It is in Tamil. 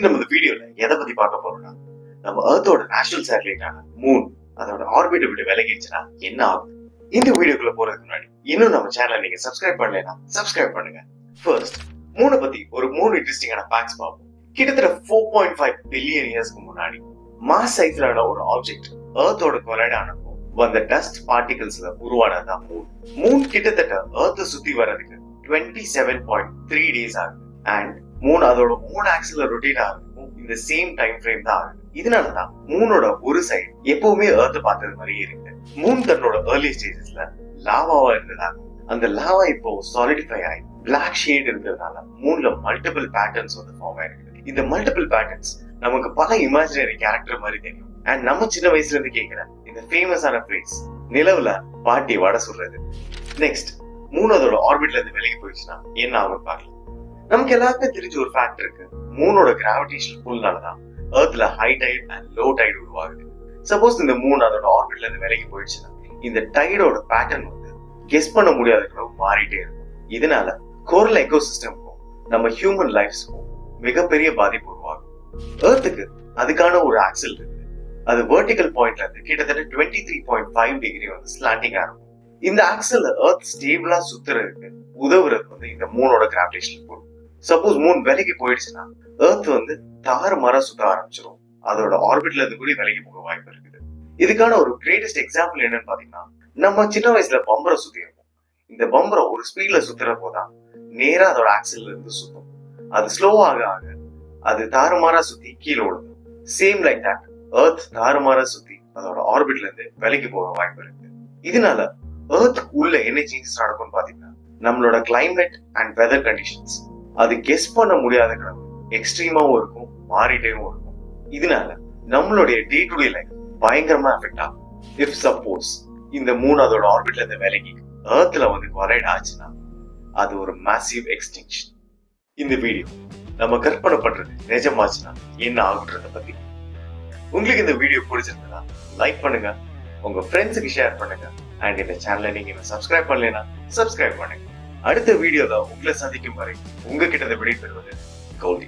நம்ம இந்த வீடியோல எதை பத்தி பார்க்க போறோம்னா, நம்ம எர்த்தோட நேஷனல் சேட்டலைட்டான மூன் அதோட ஆர்பிட்டை விட்டு விலகிடுச்சுன்னா என்ன ஆகும்? இந்த வீடியோக்குள்ள போறதுக்கு முன்னாடி இன்னும் நம்ம சேனலை நீங்க சப்ஸ்கிரைப் பண்ணலைன்னா சப்ஸ்கிரைப் பண்ணுங்க. ஃபர்ஸ்ட், மூனை பத்தி ஒரு 3 இன்ட்ரெஸ்டிங்கான ஃபேக்ட்ஸ் பார்ப்போம். கிட்டத்தட்ட 4.5 பில்லியன் இயர்ஸ்க்கு முன்னாடி மாஸ் சைஸ்லான ஒரு ஆப்ஜெக்ட் எர்த்தோட கொலைட் ஆனப்போ வந்த டஸ்ட் பார்ட்டிகல்ஸ்ல உருவானதுதான் மூன். மூன் கிட்டத்தட்ட எர்த்தை சுத்தி வர்றதுக்கு 27.3 டேஸ் ஆகுது. அண்ட் மூன் அதோட ஓன் ஆக்சில ரொட்டேட் ஆகிறதுக்கும் இந்த சேம் டைம் ஃப்ரேம் தான் ஆகுது. இதனாலதான் மூனோட ஒரு சைடு எப்பவுமே எர்த் பார்த்தது மாதிரியே இருக்கு. மூன் தன்னோட ஏர்லி ஸ்டேஜஸ்ல லாவாவா இருந்ததாங்க. அந்த லாவா இப்போ சாலிடிஃபை ஆகி பிளாக் ஷேட் இருக்கிறதுனால மூன்ல மல்டிபிள் பேட்டர்ன்ஸ் வந்து ஃபார்ம் ஆயிருக்கு. இந்த மல்டிபிள் பேட்டர்ன்ஸ் நமக்கு பல இமேஜினரி கேரக்டர் மாதிரி தெரியும். அண்ட் நம்ம சின்ன வயசுல இருந்து கேட்கிற இந்த ஃபேமஸான ஃப்ரேஸ் நிலவுல பாட்டி வடை சுடுறது. நெக்ஸ்ட், மூணு அதோட ஆர்பிட்ல இருந்து விலகி போயிடுச்சுன்னா என்ன ஆகும் பாருங்க. நமக்கு எல்லாருக்கும் தெரிஞ்ச ஒரு ஃபேக்ட் இருக்கு. மூனோட கிராவிடேஷனல் புல்னாலதான் எர்த்ல high tide and low tide உருவாகுது. சப்போஸ் இந்த மூணு அதோட ஆர்பிட்ல இருந்து விலகி போயிடுச்சுன்னா இந்த டைடோட பேட்டர்ன் வந்து கெஸ் பண்ண முடியாத அளவு மாறிட்டே இருக்கும். இதனால கோரல் எக்கோசிஸ்டம்க்கும் நம்ம ஹியூமன் லைஃப்ஸ்க்கும் மிகப்பெரிய பாதிப்பு உருவாகும். எர்த்துக்கு அதுக்கான ஒரு ஆக்சில் இருக்கு. அது வெர்டிகல் பாயிண்ட்ல இருந்து கிட்டத்தட்ட 23.5 டிகிரி வந்து ஸ்லாண்டிங்கா இருக்கும். இந்த ஆக்சில் எர்த் ஸ்டேபிளா சுத்துறதுக்கு உதவுறது வந்து இந்த மூனோட கிராவிடேஷனல் புல். சப்போஸ் மூன் விலகி போயிடுச்சுன்னா எர்த் வந்து தாறுமாறா சுத்த ஆரம்பிச்சிடும். அதோட ஆர்பிட்ல இருந்து கூட விலகி போக வாய்ப்பு இருக்குது. இதுக்கான ஒரு கிரேட்டஸ்ட் எக்ஸாம்பிள் என்னன்னு பாத்தீங்கன்னா, நம்ம சின்ன வயசுல பம்பரை சுத்தி இருப்போம். இந்த பம்பரை ஒரு ஸ்பீட்ல சுத்துற போதான் நேரா அதோட ஆக்சில் இருந்து சுத்தும். அது ஸ்லோவாக ஆக அது தாறுமாறா சுத்தி கீழே விழுது. சேம் லைக் தட் எர்த் தாறுமாறா சுத்தி அதோட ஆர்பிட்ல இருந்து விலகி போக வாய்ப்பு இருக்கு. இதனால எர்த் உள்ள என்ன சேஞ்சஸ் நடக்கும்னு பாத்தீங்கன்னா, நம்மளோட கிளைமேட் அண்ட் வெதர் கண்டிஷன்ஸ் அது கெஸ் பண்ண முடியாத அளவு எக்ஸ்ட்ரீமாவும் இருக்கும், மாறிட்டேவும் இருக்கும். இதனால நம்மளுடைய டே டு டே லைஃப் பயங்கரமா அஃபெக்ட் ஆகும். இஃப் சப்போஸ் இந்த மூணு அதோட ஆர்பிட்ல இருந்து விலகி எர்த்ல வந்து கொலைட் ஆச்சுன்னா அது ஒரு மேசிவ் எக்ஸ்டிங்ஷன். இந்த வீடியோ நம்ம கற்பனை பண்றது நிஜமாச்சுன்னா என்ன ஆகுன்றத பத்தி. உங்களுக்கு இந்த வீடியோ பிடிச்சிருந்தா லைக் பண்ணுங்க, உங்க ஃப்ரெண்ட்ஸுக்கு ஷேர் பண்ணுங்க. அண்ட் இந்த சேனலை நீங்க சப்ஸ்கிரைப் பண்ணலைன்னா சப்ஸ்கிரைப் பண்ணுங்க. அடுத்த வீடியோல உங்களை சந்திக்கும் வரை உங்ககிட்ட விடை பெறுவது கோல்டி.